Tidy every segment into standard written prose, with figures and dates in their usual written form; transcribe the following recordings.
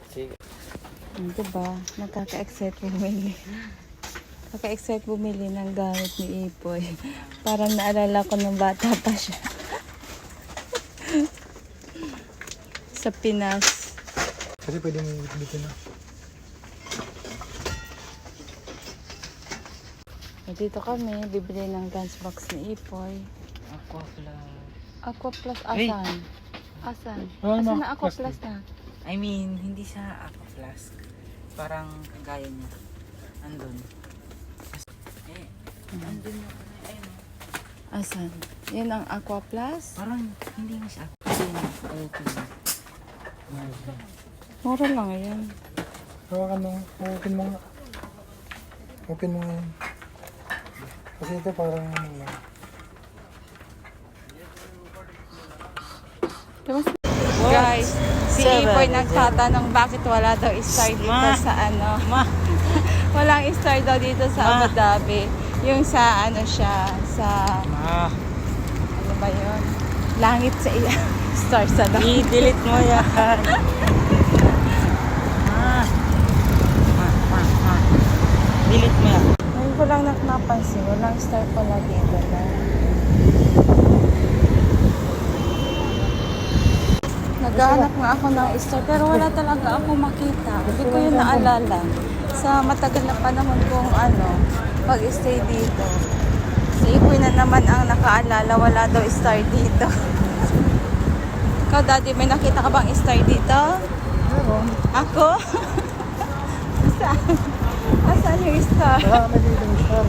Sige. Diba? Nakaka-excite bumili. Nakaka-excite bumili ng gamit ni Ipoy. Parang naalala ko nung bata pa siya. Sa Pinas. Kasi pwede mo dito na. Dito kami, bibili ng lunchbox ni Ipoy. Aqua Plus. Aqua Plus, Hey. asan? Asan? Wala Asan na, na Aqua Plus Plus na? I mean, hindi siya Aqua Flask. Parang kagaya niya. Andun. Andun yung ayun. Asan? Yan ang Aqua Plus? Parang hindi na siya Aqua. Hindi na. Okay. Mura lang yan. Hawakan mo. Open mo nga. Open mo nga yan. Kasi ito parang ano lang. Guys, si Seven. Ipoy nagtatanong bakit wala daw star dito Ma. sa ano. Ma! Walang star daw dito sa Ma. Abu Dhabi. Yung sa ano siya, sa Ma! ano ba yun? Langit sa iya. Star sa langit. I-delete mo yan. Ma! Ma! Delete mo yan. Ngayon ko lang napansin, walang star pala dito na. Naghahanap nga ako ng star pero wala talaga ako makita. Hindi ko yun naalala. Sa matagal na panahon kong pag-stay dito. Si Ipoy na naman ang nakaalala, wala daw star dito. Ikaw, Daddy, may nakita ka bang star dito? Meron. Ako? Saan? Asan yung star? Wala kami dito ng star.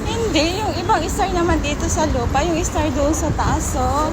Hindi, yung ibang star naman dito sa lupa, yung star doon sa taas, oh.